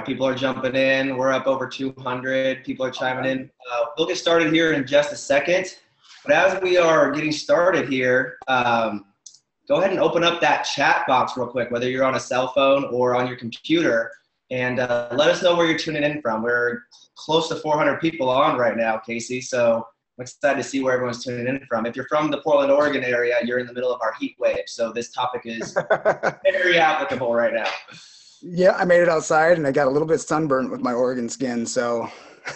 right, people are jumping in. We're up over 200. People are chiming in. We'll get started here in just a second. But as we are getting started here, go ahead and open up that chat box real quick, whether you're on a cell phone or on your computer, and let us know where you're tuning in from. We're close to 400 people on right now, Casey, so I'm excited to see where everyone's tuning in from. If you're from the Portland, Oregon area, you're in the middle of our heat wave, so this topic is very applicable right now. Yeah, I made it outside, and I got a little bit sunburned with my Oregon skin, so.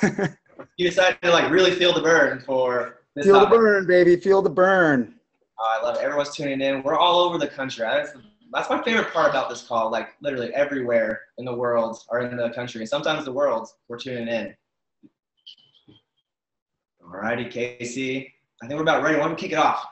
You decided to like really feel the burn for this Feel topic. the burn, baby. Feel the burn. I love it. Everyone's tuning in. We're all over the country. That's my favorite part about this call. Like literally everywhere in the world or in the country, and sometimes the world, we're tuning in. All righty, Casey. I think we're about ready. Why don't we kick it off?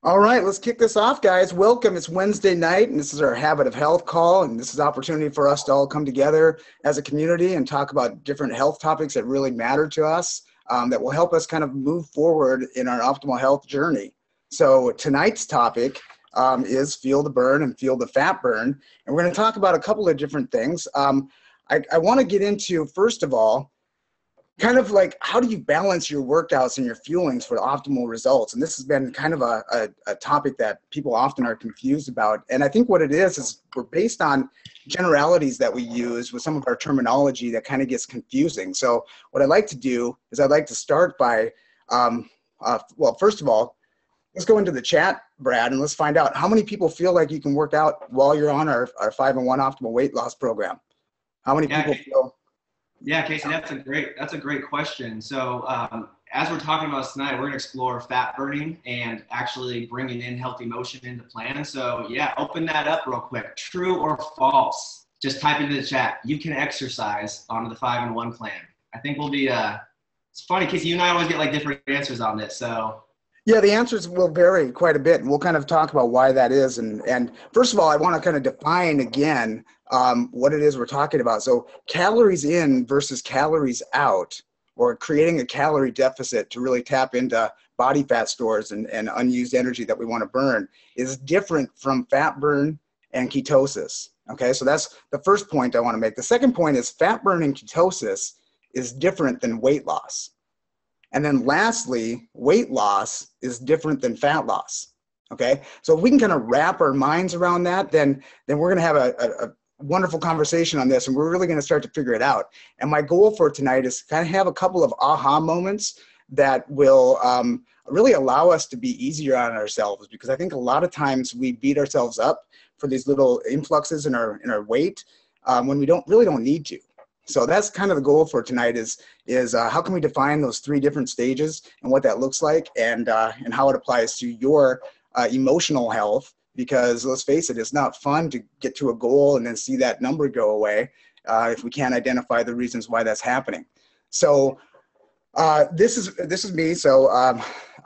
All right, let's kick this off, guys. Welcome. It's Wednesday night, and this is our Habit of Health call, and this is an opportunity for us to all come together as a community and talk about different health topics that really matter to us, that will help us kind of move forward in our optimal health journey. So tonight's topic is feel the burn and feel the fat burn, and we're going to talk about a couple of different things. I want to get into, first of all, kind of like how do you balance your workouts and your fuelings for optimal results? And this has been kind of a topic that people often are confused about. And I think what it is we're based on generalities that we use with some of our terminology that kind of gets confusing. So what I'd like to do is I'd like to start by, well, first of all, let's go into the chat, Brad, and let's find out how many people feel like you can work out while you're on our 5-in-1 optimal weight loss program. How many people feel? Yeah, Casey, that's a great question. So as we're talking about tonight, we're going to explore fat burning and actually bringing in healthy motion into plan. So yeah, open that up real quick. True or false? Just type into the chat. You can exercise on the 5-in-1 plan. I think we'll be. It's funny, Casey. You and I always get like different answers on this. So. Yeah, the answers will vary quite a bit, and we'll kind of talk about why that is. And first of all, I want to kind of define again what it is we're talking about. So calories in versus calories out, or creating a calorie deficit to really tap into body fat stores and unused energy that we want to burn is different from fat burn and ketosis. Okay, so that's the first point I want to make. The second point is fat burn and ketosis is different than weight loss. And then lastly, weight loss is different than fat loss, okay? So if we can kind of wrap our minds around that, then we're gonna have a wonderful conversation on this, and we're really gonna start to figure it out. And my goal for tonight is to kind of have a couple of aha moments that will really allow us to be easier on ourselves, because I think a lot of times we beat ourselves up for these little influxes in our weight when we don't need to. So that's kind of the goal for tonight is how can we define those 3 different stages and what that looks like, and how it applies to your emotional health, because let's face it, it's not fun to get to a goal and then see that number go away if we can't identify the reasons why that's happening. So this is me. So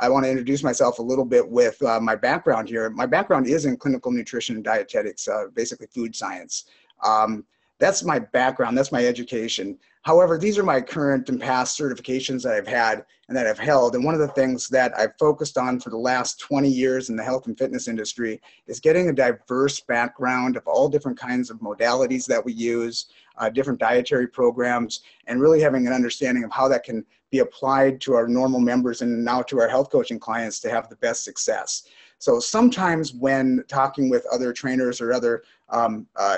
I want to introduce myself a little bit with my background here. My background is in clinical nutrition and dietetics, basically food science. That's my background, that's my education. However, these are my current and past certifications that I've had and that I've held. And one of the things that I've focused on for the last 20 years in the health and fitness industry is getting a diverse background of all different kinds of modalities that we use, different dietary programs, and really having an understanding of how that can be applied to our normal members and now to our health coaching clients to have the best success. So sometimes when talking with other trainers or other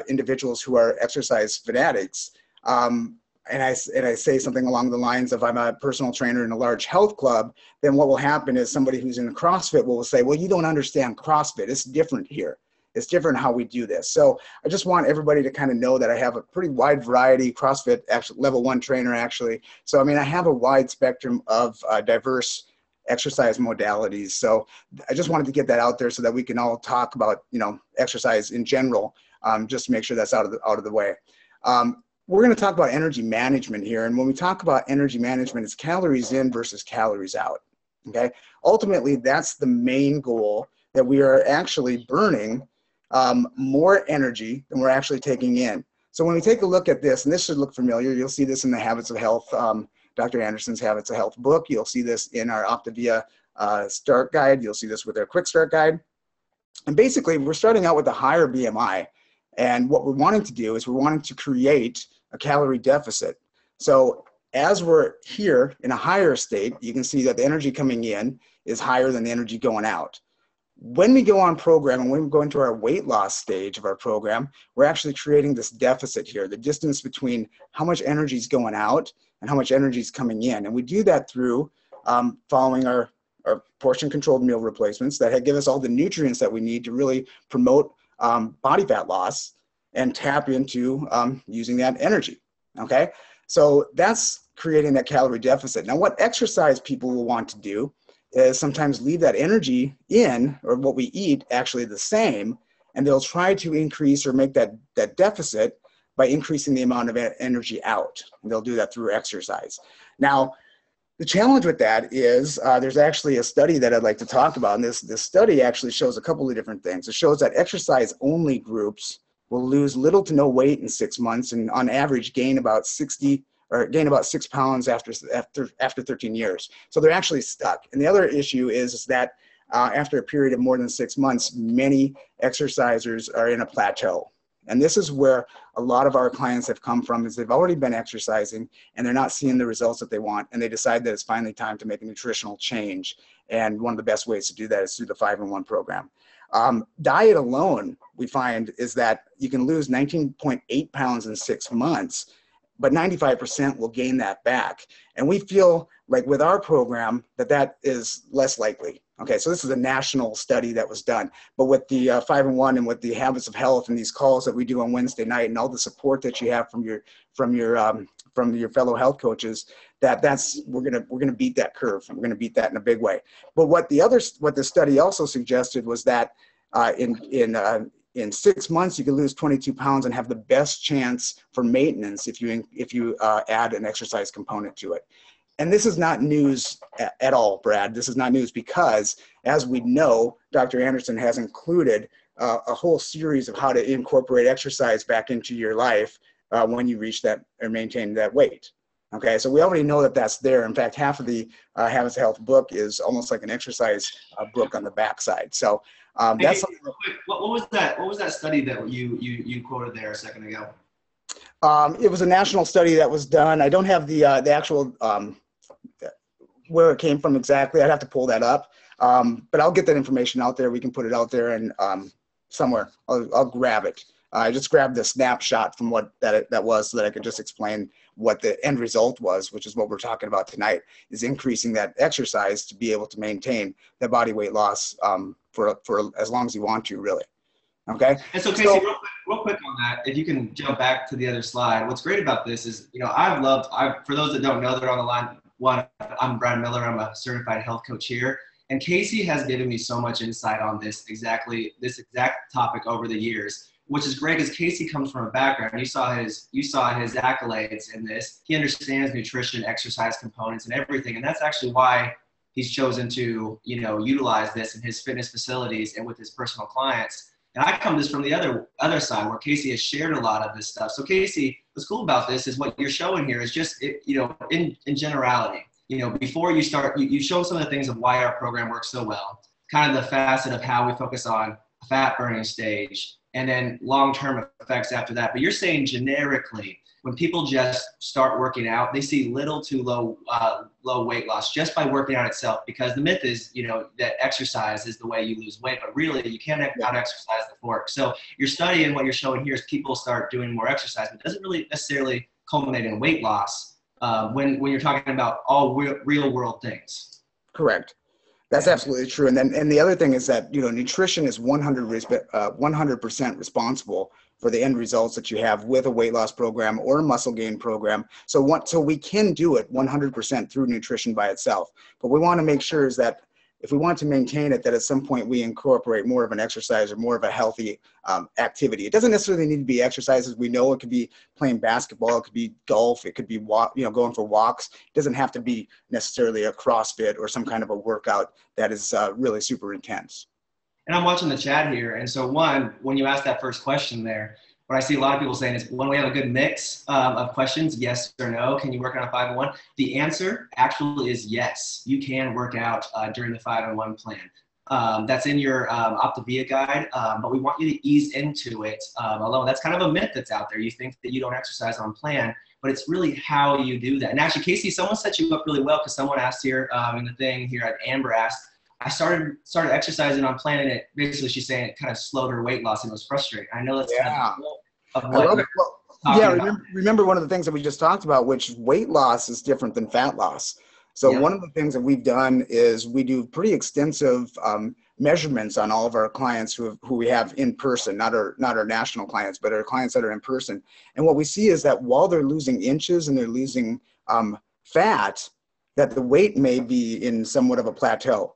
individuals who are exercise fanatics, and I say something along the lines of I'm a personal trainer in a large health club, then what will happen is somebody who's in CrossFit will say, well, you don't understand CrossFit. It's different here. It's different how we do this. So I just want everybody to kind of know that I have a pretty wide variety, CrossFit actually, level 1 trainer actually. So I mean, I have a wide spectrum of diverse exercise modalities. So I just wanted to get that out there so that we can all talk about, exercise in general, just to make sure that's out of the way. We're going to talk about energy management here. And when we talk about energy management, it's calories in versus calories out. Okay. Ultimately, that's the main goal, that we are actually burning more energy than we're actually taking in. So when we take a look at this, and this should look familiar, you'll see this in the Habits of Health, Dr. Anderson's Habits of Health book. You'll see this in our Optavia Start Guide. You'll see this with our Quick Start Guide. And basically, we're starting out with a higher BMI. And what we're wanting to do is we're wanting to create a calorie deficit. So as we're here in a higher state, you can see that the energy coming in is higher than the energy going out. When we go on program and when we go into our weight loss stage of our program, we're actually creating this deficit here, the distance between how much energy is going out and how much energy is coming in. And we do that through following our portion controlled meal replacements that give us all the nutrients that we need to really promote body fat loss and tap into using that energy. Okay, so that's creating that calorie deficit. Now, what exercise people will want to do is sometimes leave that energy in, or what we eat, actually the same, and they'll try to increase or make that deficit by increasing the amount of energy out. And they'll do that through exercise. Now, the challenge with that is there's actually a study that I'd like to talk about, and this study actually shows a couple of different things. It shows that exercise-only groups will lose little to no weight in 6 months, and on average gain about 6 pounds after 13 years. So they're actually stuck. And the other issue is that after a period of more than 6 months, many exercisers are in a plateau. And this is where a lot of our clients have come from, is they've already been exercising and they're not seeing the results that they want. And they decide that it's finally time to make a nutritional change. And one of the best ways to do that is through the 5-in-1 program. Diet alone, we find, is that you can lose 19.8 pounds in 6 months, but 95% will gain that back. And we feel like with our program that is less likely. Okay, so this is a national study that was done, but with the 5-in-1 and with the habits of health and these calls that we do on Wednesday night and all the support that you have from your fellow health coaches, we're gonna beat that curve. And we're gonna beat that in a big way. But what the study also suggested was that in 6 months, you can lose 22 pounds and have the best chance for maintenance if you add an exercise component to it. And this is not news at all, Brad. This is not news because, as we know, Dr. Anderson has included a whole series of how to incorporate exercise back into your life when you reach that or maintain that weight. Okay, so we already know that that's there. In fact, half of the Habits of Health book is almost like an exercise book on the backside. So that's something. What was that? What was that study that you quoted there a second ago? It was a national study that was done. I don't have the actual where it came from exactly. I'd have to pull that up, but I'll get that information out there. We can put it out there and somewhere. I'll grab it. I just grabbed the snapshot from what that was so that I could just explain what the end result was, which is what we're talking about tonight, is increasing that exercise to be able to maintain the body weight loss for as long as you want to, really. Okay. And so, Casey, real quick on that, if you can jump back to the other slide. What's great about this is, for those that don't know, they're on the line. One, I'm Brad Miller. I'm a certified health coach here. And Casey has given me so much insight on this exact topic over the years, which is great because Casey comes from a background. You saw his accolades in this. He understands nutrition, exercise components, and everything. And that's actually why he's chosen to, utilize this in his fitness facilities and with his personal clients. And I come this from the other side where Casey has shared a lot of this stuff. So Casey, what's cool about this is what you're showing here is just, in generality, before you start, you show some of the things of why our program works so well, kind of the facet of how we focus on fat burning stage and then long-term effects after that. But you're saying generically, when people just start working out, they see little to low weight loss just by working out itself, because the myth is, that exercise is the way you lose weight, but really you can't out-exercise the fork. So your study and what you're showing here is people start doing more exercise, but it doesn't really necessarily culminate in weight loss when you're talking about all real world things. Correct. That's absolutely true. And the other thing is that, nutrition is 100% responsible for the end results that you have with a weight loss program or a muscle gain program. So we can do it 100% through nutrition by itself. But we want to make sure is that if we want to maintain it, that at some point we incorporate more of an exercise or more of a healthy activity. It doesn't necessarily need to be exercises. We know it could be playing basketball, it could be golf, it could be going for walks. It doesn't have to be necessarily a CrossFit or some kind of a workout that is really super intense. And I'm watching the chat here. And so when you ask that first question there, what I see a lot of people saying is, when we have a good mix of questions, yes or no, can you work on a 5-in-1? The answer actually is yes. You can work out during the 5-in-1 plan. that's in your Optavia guide, but we want you to ease into it alone. That's kind of a myth that's out there. You think that you don't exercise on plan, but it's really how you do that. And actually, Casey, someone set you up really well because someone asked here in the thing here, Amber asked, I started exercising on plan, and it basically, she's saying it kind of slowed her weight loss and it was frustrating. I know that's kind of I what love it. Well, yeah, remember one of the things that we just talked about, which weight loss is different than fat loss. So one of the things that we've done is we do pretty extensive measurements on all of our clients who we have in person, not our national clients, but our clients that are in person. And what we see is that while they're losing inches and they're losing fat, that the weight may be in somewhat of a plateau.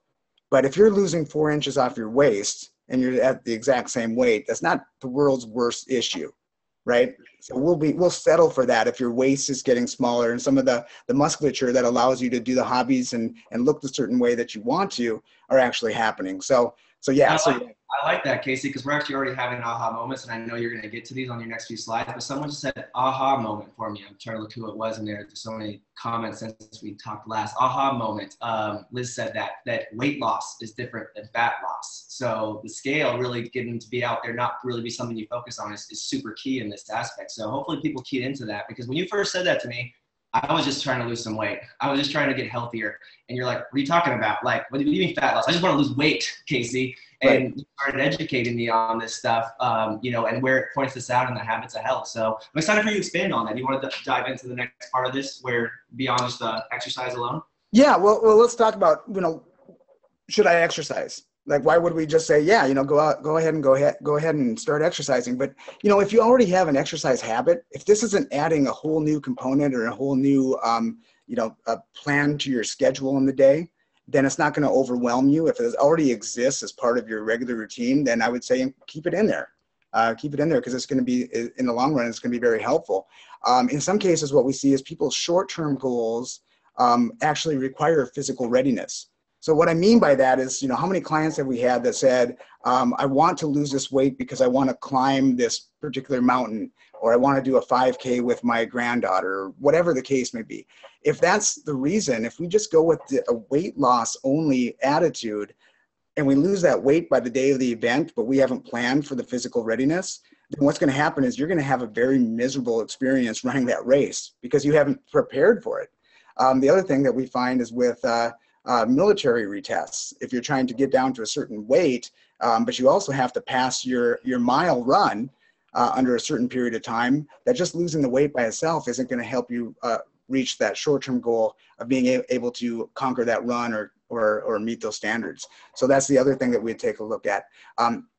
But if you're losing 4 inches off your waist and you're at the exact same weight, that's not the world's worst issue, right? So we'll settle for that if your waist is getting smaller and some of the musculature that allows you to do the hobbies and look the certain way that you want to are actually happening. So yeah. I like that, Casey, because we're actually already having aha moments, and I know you're going to get to these on your next few slides, but someone just said aha moment for me. I'm trying to look who it was in there. There's so many comments since we talked last. Aha moment. Liz said that weight loss is different than fat loss. So the scale really getting to be out there, not really be something you focus on is super key in this aspect. So hopefully people key into that, because when you first said that to me, I was just trying to lose some weight. I was just trying to get healthier. And you're like, what are you talking about? Like, what do you mean fat loss? I just want to lose weight, Casey. And you started educating me on this stuff, and where it points this out in the habits of health. So I'm excited for you to expand on that. Do you want to dive into the next part of this, where beyond just the exercise alone? Yeah, well, let's talk about, should I exercise? Like, why would we just say, yeah, go ahead and start exercising? But, if you already have an exercise habit, if this isn't adding a whole new component or a whole new, a plan to your schedule in the day, then it's not going to overwhelm you. If it already exists as part of your regular routine, then I would say keep it in there. Keep it in there because it's going to be, in the long run, it's going to be very helpful. In some cases, what we see is people's short-term goals actually require physical readiness. So what I mean by that is, how many clients have we had that said, I want to lose this weight because I want to climb this particular mountain, or I want to do a 5K with my granddaughter, or whatever the case may be. If that's the reason, if we just go with a weight loss only attitude and we lose that weight by the day of the event, but we haven't planned for the physical readiness, then what's going to happen is you're going to have a very miserable experience running that race because you haven't prepared for it. The other thing that we find is with military retests. If you're trying to get down to a certain weight, but you also have to pass your mile run under a certain period of time, that just losing the weight by itself isn't going to help you reach that short-term goal of being able to conquer that run or meet those standards. So that's the other thing that we'd take a look at.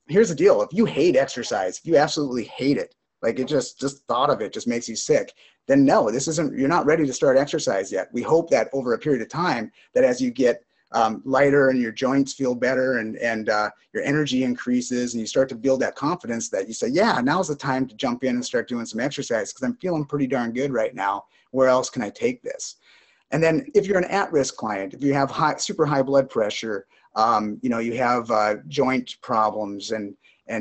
Here's the deal. If you hate exercise, if you absolutely hate it, like it just thought of it just makes you sick, then no, you're not ready to start exercise yet. We hope that over a period of time, that as you get lighter and your joints feel better and your energy increases and you start to build that confidence, that you say, yeah, now's the time to jump in and start doing some exercise because I'm feeling pretty darn good right now. Where else can I take this? And then if you're an at-risk client, if you have super high blood pressure, you have joint problems and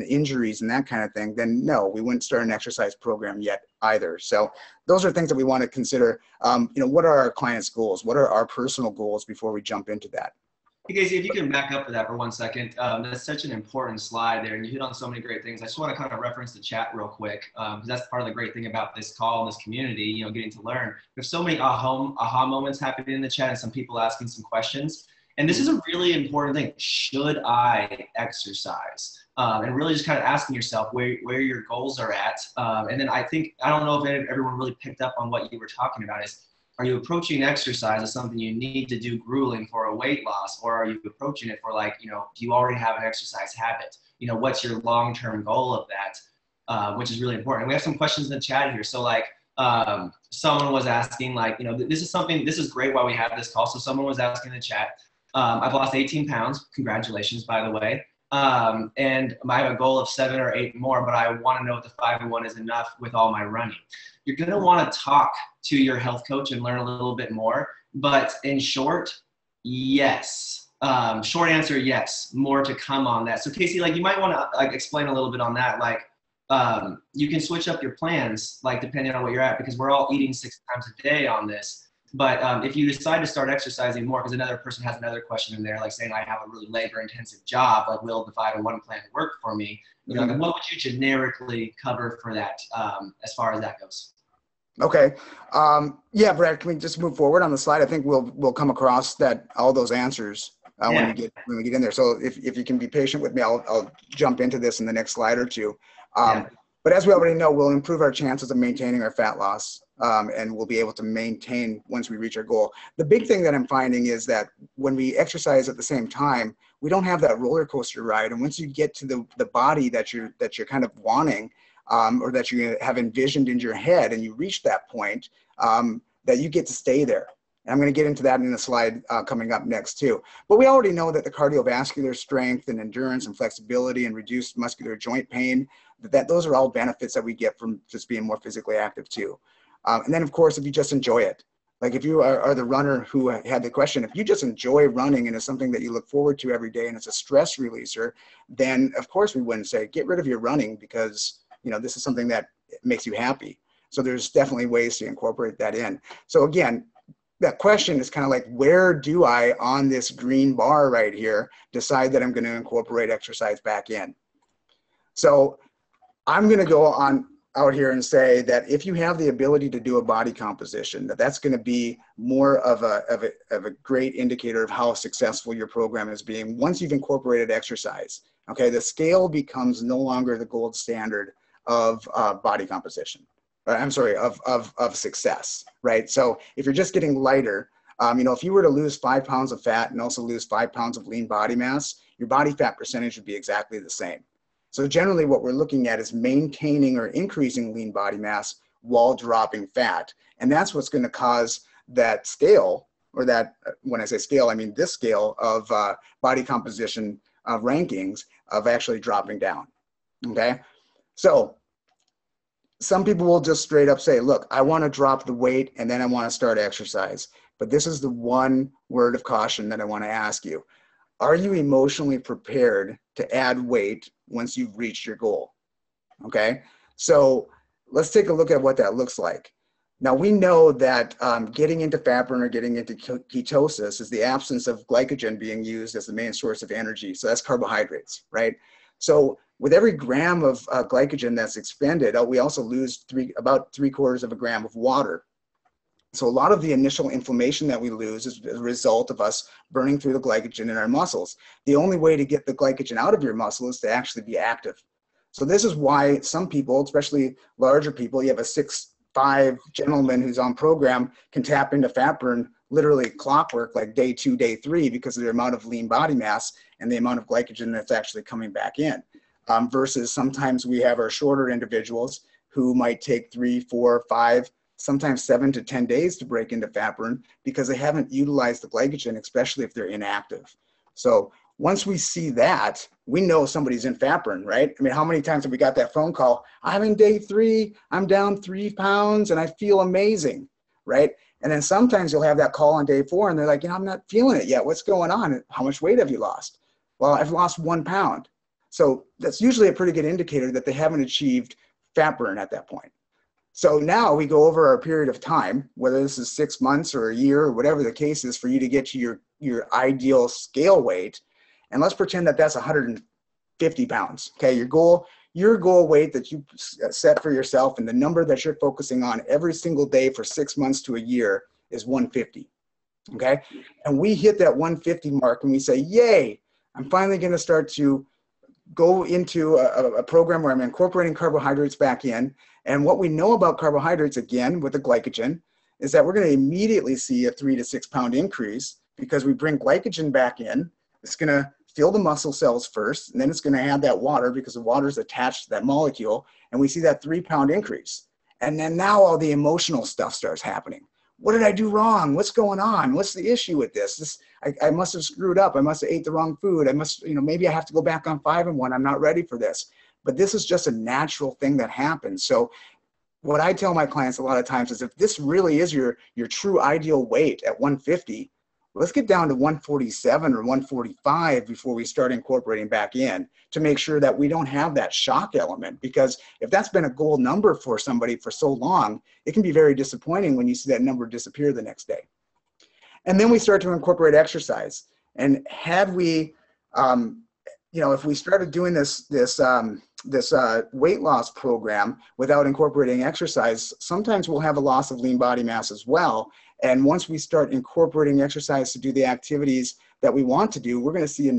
injuries and that kind of thing, then no, we wouldn't start an exercise program yet either. So those are things that we want to consider. What are our clients' goals? What are our personal goals before we jump into that? Hey, Casey, if you can back up for that for 1 second, that's such an important slide there, and you hit on so many great things. I just want to kind of reference the chat real quick, because that's part of the great thing about this call and this community, getting to learn. There's so many aha moments happening in the chat and some people asking some questions. And this is a really important thing. Should I exercise? And really just kind of asking yourself where your goals are at. And then I don't know if everyone really picked up on what you were talking about is, are you approaching exercise as something you need to do grueling for a weight loss? Or are you approaching it for do you already have an exercise habit? What's your long-term goal of that? Which is really important. We have some questions in the chat here. So someone was asking this is great while we have this call. So someone was asking in the chat, I've lost 18 pounds. Congratulations, by the way. And I have a goal of 7 or 8 more, but I want to know if the 5 and 1 is enough with all my running. You're going to want to talk to your health coach and learn a little bit more. But in short, yes. Short answer, yes. More to come on that. So Casey, you might want to explain a little bit on that. You can switch up your plans, depending on what you're at, because we're all eating 6 times a day on this. But if you decide to start exercising more, because another person has another question in there, like saying I have a really labor-intensive job, like will the 501 plan work for me? You know, what would you generically cover for that as far as that goes? Okay. Yeah, Brad, can we just move forward on the slide? I think we'll come across all those answers when we get in there. So if you can be patient with me, I'll jump into this in the next slide or two. But as we already know, we'll improve our chances of maintaining our fat loss, and we'll be able to maintain once we reach our goal. The big thing that I'm finding is that when we exercise at the same time, we don't have that roller coaster ride. And once you get to the body that you're kind of wanting, or that you have envisioned in your head, and you reach that point, that you get to stay there. And I'm going to get into that in a slide coming up next too. But we already know that the cardiovascular strength and endurance and flexibility and reduced muscular joint pain, that those are all benefits that we get from just being more physically active too. And then of course, if you just enjoy it, like if you are the runner who had the question, if you just enjoy running and it's something that you look forward to every day and it's a stress releaser, then of course we wouldn't say get rid of your running because, you know, this is something that makes you happy. So there's definitely ways to incorporate that in. So again, that question is kind of like, where do I on this green bar right here decide that I'm going to incorporate exercise back in? So I'm going to go on out here and say that if you have the ability to do a body composition, that's going to be more of a great indicator of how successful your program is being once you've incorporated exercise. Okay, the scale becomes no longer the gold standard of body composition. I'm sorry, of success, right? So if you're just getting lighter, you know, if you were to lose 5 pounds of fat and also lose 5 pounds of lean body mass, your body fat percentage would be exactly the same. So generally what we're looking at is maintaining or increasing lean body mass while dropping fat. And that's what's going to cause that scale, or that, when I say scale, I mean this scale of body composition rankings of actually dropping down, okay? So some people will just straight up say, look, I want to drop the weight and then I want to start exercise. But this is the one word of caution that I want to ask you. Are you emotionally prepared to add weight once you've reached your goal? Okay, so let's take a look at what that looks like. Now we know that getting into fat burn or getting into ketosis is the absence of glycogen being used as the main source of energy. So that's carbohydrates, right? So with every gram of glycogen that's expended, we also lose about 3/4 of a gram of water. So a lot of the initial inflammation that we lose is a result of us burning through the glycogen in our muscles. The only way to get the glycogen out of your muscle is to actually be active. So this is why some people, especially larger people, you have a 6'5" gentleman who's on program, can tap into fat burn literally clockwork, like day 2, day 3, because of the amount of lean body mass and the amount of glycogen that's actually coming back in. Versus sometimes we have our shorter individuals who might take 3, 4, 5, sometimes 7 to 10 days to break into fat burn because they haven't utilized the glycogen, especially if they're inactive. So once we see that, we know somebody's in fat burn, right? I mean, how many times have we got that phone call? I'm in day 3, I'm down 3 pounds and I feel amazing, right? And then sometimes you'll have that call on day 4 and they're like, you know, I'm not feeling it yet. What's going on? How much weight have you lost? Well, I've lost 1 pound. So that's usually a pretty good indicator that they haven't achieved fat burn at that point. So now we go over our period of time, whether this is 6 months or a year or whatever the case is for you to get to your ideal scale weight. And let's pretend that that's 150 pounds. Okay, your goal weight that you set for yourself and the number that you're focusing on every single day for 6 months to a year is 150. Okay, and we hit that 150 mark and we say, yay, I'm finally going to start to go into a program where I'm incorporating carbohydrates back in. And what we know about carbohydrates, again, with the glycogen, is that we're going to immediately see a 3 to 6 pound increase because we bring glycogen back in. It's going to fill the muscle cells first, and then it's going to add that water because the water is attached to that molecule. And we see that 3 pound increase. And then now all the emotional stuff starts happening. What did I do wrong? What's going on? What's the issue with this? I must have screwed up. I must have ate the wrong food. I must, maybe I have to go back on 5 and 1. I'm not ready for this. But this is just a natural thing that happens. So what I tell my clients a lot of times is if this really is your true ideal weight at 150, let's get down to 147 or 145 before we start incorporating back in, to make sure that we don't have that shock element. Because if that's been a goal number for somebody for so long, it can be very disappointing when you see that number disappear the next day. And then we start to incorporate exercise. And had we, if we started doing this weight loss program without incorporating exercise, sometimes we'll have a loss of lean body mass as well. And once we start incorporating exercise to do the activities that we want to do, we're going to see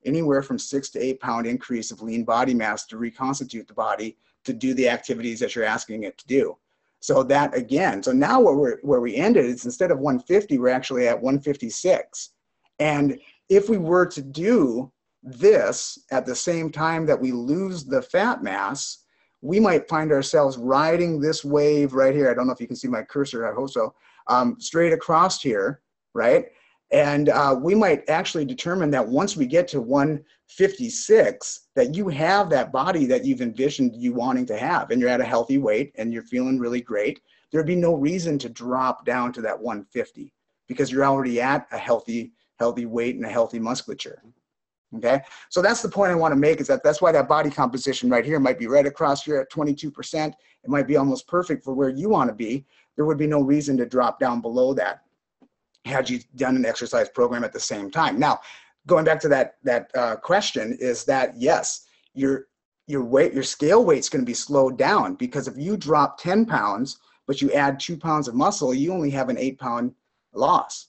anywhere from 6 to 8 pound increase of lean body mass to reconstitute the body to do the activities that you're asking it to do. So that again, so now where we ended is, instead of 150, we're actually at 156. And if we were to do this at the same time that we lose the fat mass, we might find ourselves riding this wave right here. I don't know if you can see my cursor, I hope so, straight across here, right? And we might actually determine that once we get to 156, that you have that body that you've envisioned you wanting to have, and you're at a healthy weight and you're feeling really great. There'd be no reason to drop down to that 150 because you're already at a healthy weight and a healthy musculature. Okay, so that's the point I want to make, is that's why that body composition right here might be right across here at 22%. It might be almost perfect for where you want to be. There would be no reason to drop down below that had you done an exercise program at the same time. Now, going back to that question, is that yes, your scale weight's going to be slowed down, because if you drop 10 pounds but you add 2 pounds of muscle, you only have an 8 pound loss.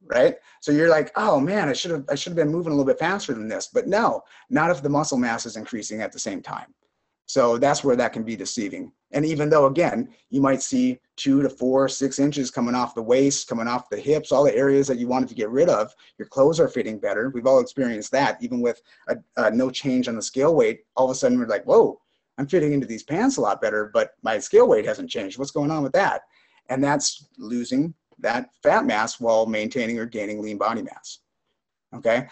Right? So you're like, oh man, I should have been moving a little bit faster than this. But no, not if the muscle mass is increasing at the same time. So that's where that can be deceiving. And even though, again, you might see 2 to 4, 6 inches coming off the waist, coming off the hips, all the areas that you wanted to get rid of, your clothes are fitting better. We've all experienced that. Even with no change on the scale weight, all of a sudden we're like, whoa, I'm fitting into these pants a lot better, but my scale weight hasn't changed. What's going on with that? And that's losing that fat mass while maintaining or gaining lean body mass. Okay,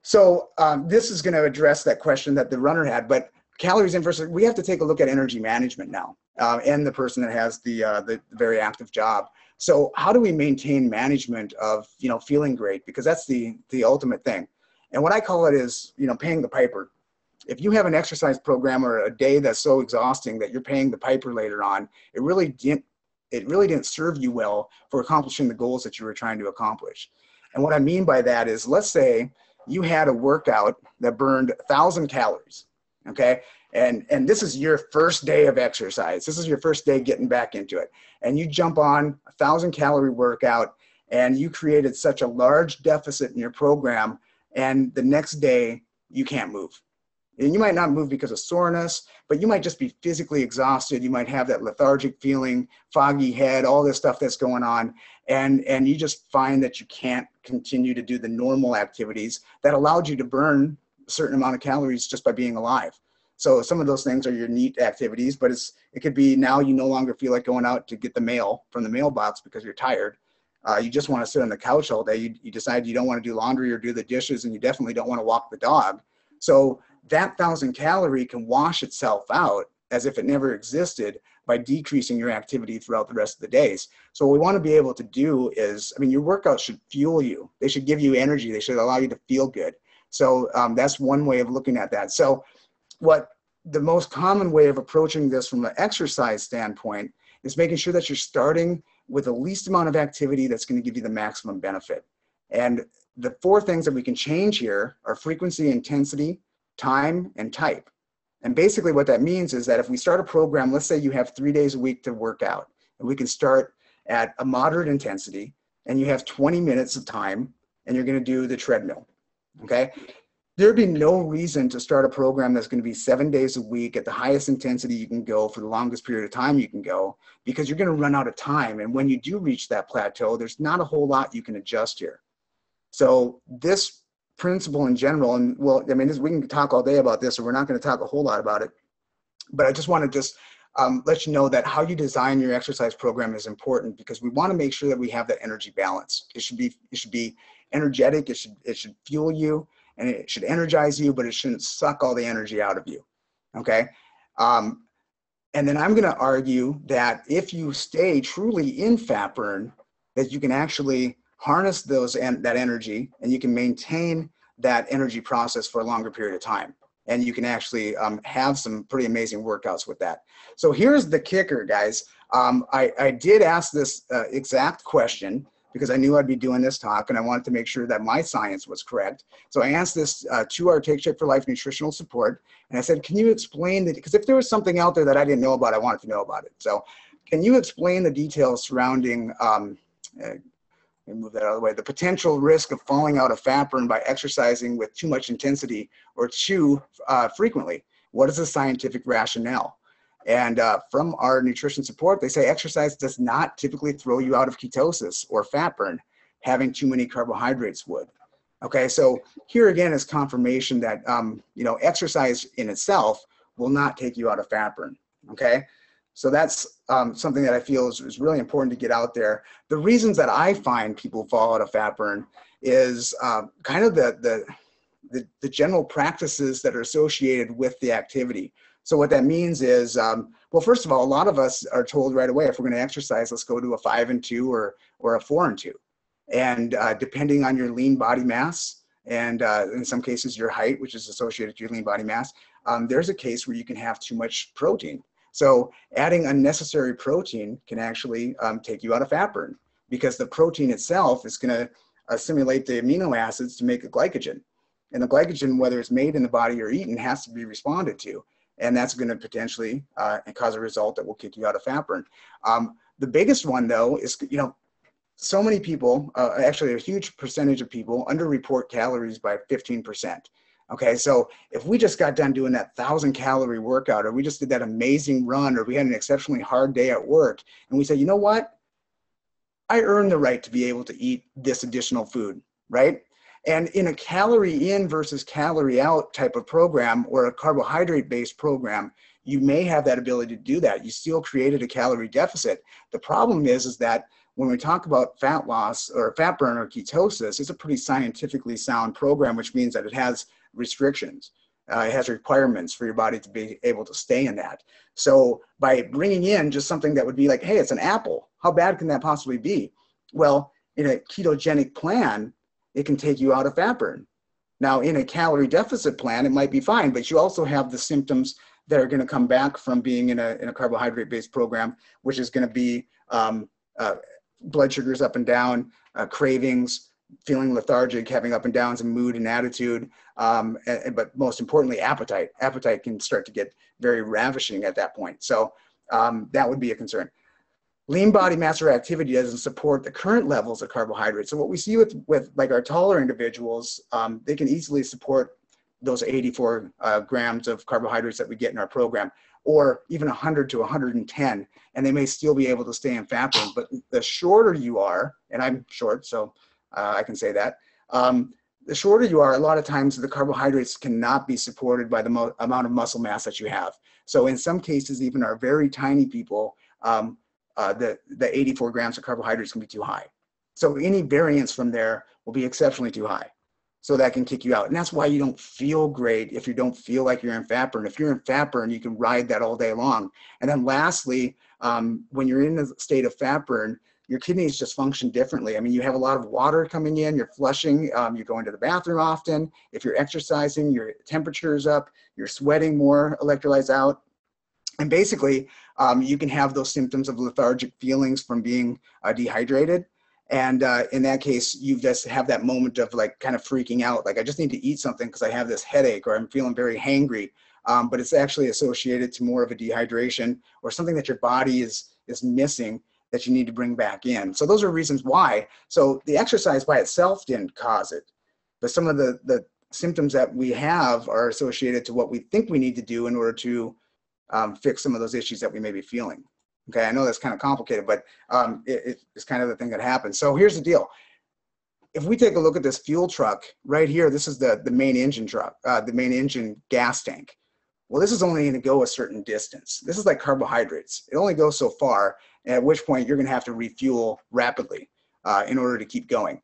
so this is going to address that question that the runner had, but calories in versus, we have to take a look at energy management now, and the person that has the very active job. So how do we maintain management of, feeling great? Because that's the ultimate thing. And what I call it is, paying the piper. If you have an exercise program or a day that's so exhausting that you're paying the piper later on, it really didn't serve you well for accomplishing the goals that you were trying to accomplish. And what I mean by that is, let's say you had a workout that burned 1,000 calories, okay? And this is your first day of exercise. This is your first day getting back into it. And you jump on a 1,000-calorie workout, and you created such a large deficit in your program, and the next day you can't move. And you might not move because of soreness, but you might just be physically exhausted. You might have that lethargic feeling, foggy head, all this stuff that's going on. And you just find that you can't continue to do the normal activities that allowed you to burn a certain amount of calories just by being alive. So some of those things are your neat activities, but it could be now you no longer feel like going out to get the mail from the mailbox because you're tired. You just want to sit on the couch all day. You decide you don't want to do laundry or do the dishes, and you definitely don't want to walk the dog. So that 1,000 calorie can wash itself out as if it never existed by decreasing your activity throughout the rest of the days. So what we want to be able to do is, your workouts should fuel you. They should give you energy. They should allow you to feel good. So that's one way of looking at that. So what the most common way of approaching this from an exercise standpoint is making sure that you're starting with the least amount of activity that's going to give you the maximum benefit. And the 4 things that we can change here are frequency, intensity, time, and type. And basically what that means is that if we start a program, let's say you have 3 days a week to work out, and we can start at a moderate intensity, and you have 20 minutes of time, and you're going to do the treadmill, okay? There'd be no reason to start a program that's going to be 7 days a week at the highest intensity you can go for the longest period of time you can go, because you're going to run out of time. And when you do reach that plateau, there's not a whole lot you can adjust here. So this principle in general, and well, we can talk all day about this, so we're not going to talk a whole lot about it, but I just want to let you know that how you design your exercise program is important, because we want to make sure that we have that energy balance. It should be energetic. It should fuel you, and it should energize you, but it shouldn't suck all the energy out of you. Okay. And then I'm going to argue that if you stay truly in fat burn, that you can actually harness that energy, and you can maintain that energy process for a longer period of time. And you can actually have some pretty amazing workouts with that. So here's the kicker, guys. I did ask this exact question because I knew I'd be doing this talk, and I wanted to make sure that my science was correct. So I asked this to our Take Shape for Life nutritional support, and I said, can you explain that? Because if there was something out there that I didn't know about, I wanted to know about it. So can you explain the details surrounding, let me move that out of the way, the potential risk of falling out of fat burn by exercising with too much intensity or too frequently? What is the scientific rationale? And from our nutrition support, they say exercise does not typically throw you out of ketosis or fat burn. Having too many carbohydrates would. Okay, so here again is confirmation that exercise in itself will not take you out of fat burn. Okay, so that's something that I feel is really important to get out there. The reasons that I find people fall out of fat burn is kind of the general practices that are associated with the activity. So what that means is, well, first of all, a lot of us are told right away, if we're going to exercise, let's go to a 5 and 2 or a 4 and 2. And depending on your lean body mass, and in some cases your height, which is associated to your lean body mass, there's a case where you can have too much protein. So adding unnecessary protein can actually take you out of fat burn, because the protein itself is going to assimilate the amino acids to make a glycogen. And the glycogen, whether it's made in the body or eaten, has to be responded to. And that's going to potentially cause a result that will kick you out of fat burn. The biggest one, though, is, so many people, actually a huge percentage of people, underreport calories by 15%. Okay, so if we just got done doing that 1,000-calorie workout, or we just did that amazing run, or we had an exceptionally hard day at work, and we say, you know what? I earned the right to be able to eat this additional food, right? And in a calorie in versus calorie out type of program, or a carbohydrate-based program, you may have that ability to do that. You still created a calorie deficit. The problem is that when we talk about fat loss or fat burn or ketosis, it's a pretty scientifically sound program, which means that it has restrictions. It has requirements for your body to be able to stay in that. So by bringing in just something that would be like, hey, it's an apple, how bad can that possibly be? Well, in a ketogenic plan, it can take you out of fat burn. Now, in a calorie deficit plan, it might be fine, but you also have the symptoms that are going to come back from being in a carbohydrate-based program, which is going to be blood sugars up and down, cravings, feeling lethargic, having up and downs in mood and attitude, but most importantly, appetite. Appetite can start to get very ravishing at that point. So that would be a concern. Lean body mass or activity doesn't support the current levels of carbohydrates. So what we see with like our taller individuals, they can easily support those 84 grams of carbohydrates that we get in our program, or even 100 to 110, and they may still be able to stay in fat burn. But the shorter you are, and I'm short, so I can say that, the shorter you are, a lot of times the carbohydrates cannot be supported by the amount of muscle mass that you have. So in some cases, even our very tiny people, the 84 grams of carbohydrates can be too high. So any variance from there will be exceptionally too high. So that can kick you out. And that's why you don't feel great if you don't feel like you're in fat burn. If you're in fat burn, you can ride that all day long. And then lastly, when you're in the state of fat burn, your kidneys just function differently. I mean, you have a lot of water coming in, you're flushing, you're going to the bathroom often. If you're exercising, your temperature is up, you're sweating more electrolytes out. And basically, you can have those symptoms of lethargic feelings from being dehydrated. And in that case, you just have that moment of like kind of freaking out. Like, I just need to eat something because I have this headache, or I'm feeling very hangry. But it's actually associated to more of a dehydration or something that your body is missing that you need to bring back in. So those are reasons why. So the exercise by itself didn't cause it. But some of the symptoms that we have are associated to what we think we need to do in order to fix some of those issues that we may be feeling. Okay, I know that's kind of complicated, but it's kind of the thing that happens. So here's the deal. If we take a look at this fuel truck right here, this is the main engine truck, the main engine gas tank. Well, this is only going to go a certain distance. This is like carbohydrates. It only goes so far, at which point you're going to have to refuel rapidly in order to keep going.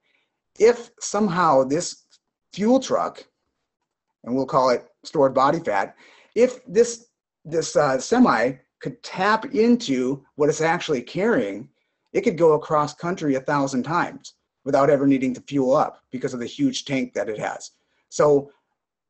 If somehow this fuel truck, and we'll call it stored body fat, if this semi could tap into what it's actually carrying, it could go across country 1,000 times. without ever needing to fuel up because of the huge tank that it has. So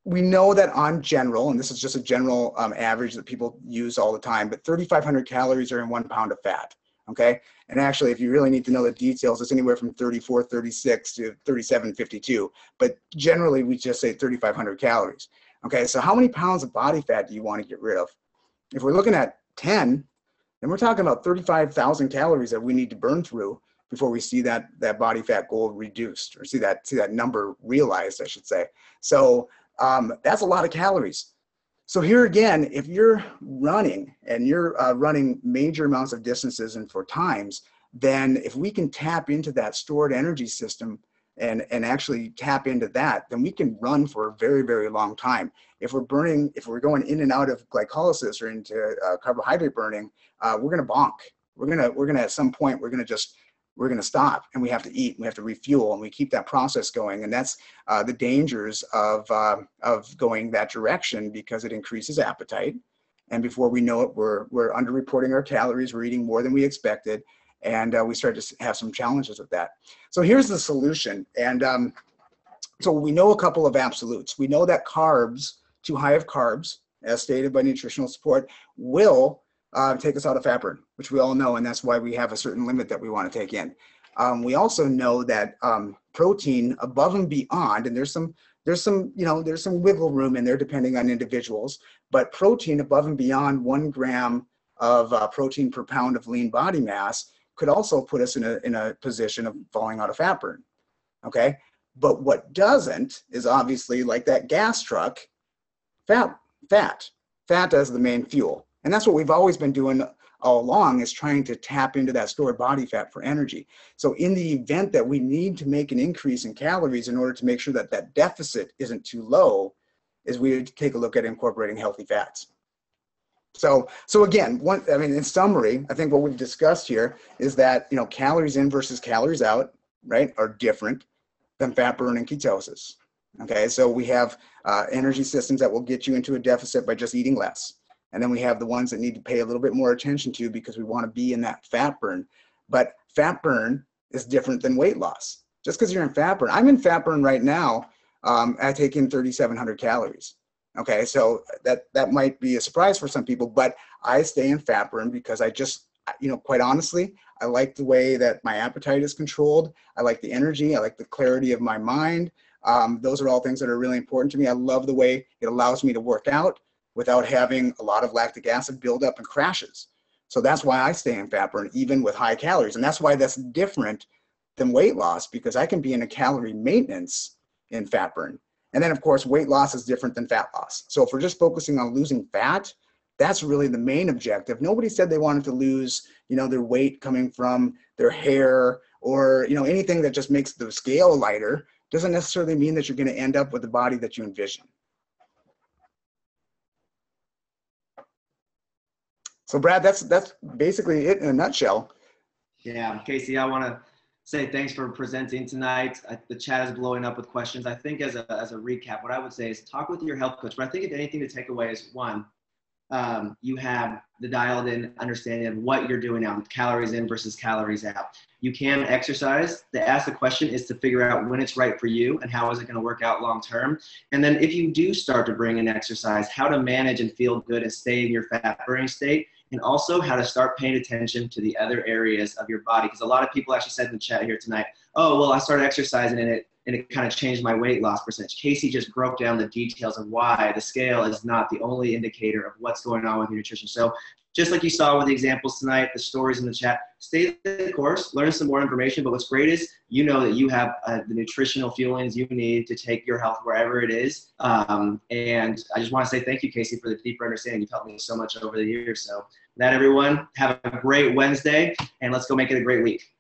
we know that on general, and this is just a general average that people use all the time, but 3,500 calories are in 1 pound of fat, okay? And actually, if you really need to know the details, it's anywhere from 34, 36 to 37, 52. But generally, we just say 3,500 calories, okay? So how many pounds of body fat do you want to get rid of? If we're looking at 10, then we're talking about 35,000 calories that we need to burn through before we see that body fat goal reduced, or see that number realized, I should say. So that's a lot of calories. So here again, if you're running and you're running major amounts of distances and for times, then if we can tap into that stored energy system and actually tap into that, then we can run for a very, very long time. If we're going in and out of glycolysis or into carbohydrate burning, we're going to bonk. We're going to at some point, we're going to stop, and we have to eat, we have to refuel, and we keep that process going. And that's the dangers of going that direction, because it increases appetite. And before we know it, we're underreporting our calories, we're eating more than we expected, and we start to have some challenges with that. So here's the solution. And so we know a couple of absolutes. We know that carbs, too high of carbs, as stated by nutritional support, will take us out of fat burn, which we all know, and that's why we have a certain limit that we want to take in. We also know that protein above and beyond, and there's some wiggle room in there depending on individuals, but protein above and beyond 1 gram of protein per pound of lean body mass could also put us in a position of falling out of fat burn. Okay, but what doesn't is obviously, like that gas truck, fat as the main fuel. And that's what we've always been doing all along, is trying to tap into that stored body fat for energy. So in the event that we need to make an increase in calories in order to make sure that that deficit isn't too low, is we take a look at incorporating healthy fats. So again, in summary, I think what we've discussed here is that, calories in versus calories out, right, are different than fat burn and ketosis. Okay, so we have energy systems that will get you into a deficit by just eating less. And then we have the ones that need to pay a little bit more attention to, because we want to be in that fat burn. But fat burn is different than weight loss. Just because you're in fat burn, I'm in fat burn right now. I take in 3,700 calories. Okay, so that might be a surprise for some people, but I stay in fat burn because I just, quite honestly, I like the way that my appetite is controlled. I like the energy. I like the clarity of my mind. Those are all things that are really important to me. I love the way it allows me to work out without having a lot of lactic acid buildup and crashes. So that's why I stay in fat burn, even with high calories. And that's why that's different than weight loss, because I can be in a calorie maintenance in fat burn. And then, of course, weight loss is different than fat loss. So if we're just focusing on losing fat, that's really the main objective. Nobody said they wanted to lose, their weight coming from their hair or, anything that just makes the scale lighter. Doesn't necessarily mean that you're going to end up with the body that you envision. So Brad, that's basically it in a nutshell. Yeah, Casey, I want to say thanks for presenting tonight. The chat is blowing up with questions. I think as a recap, what I would say is talk with your health coach. But I think if anything to take away is, one, you have the dialed in understanding of what you're doing now, calories in versus calories out. You can exercise. To ask the question is to figure out when it's right for you and how is it going to work out long term. And then if you do start to bring in exercise, how to manage and feel good and stay in your fat burning state. And also how to start paying attention to the other areas of your body. Because a lot of people actually said in the chat here tonight, oh, well, I started exercising and it kind of changed my weight loss percentage. Casey just broke down the details of why the scale is not the only indicator of what's going on with your nutrition. So just like you saw with the examples tonight, the stories in the chat, stay the course, learn some more information. But what's great is you know that you have the nutritional fuelings you need to take your health wherever it is. And I just want to say thank you, Casey, for the deeper understanding. You've helped me so much over the years. So that, everyone, have a great Wednesday, and let's go make it a great week.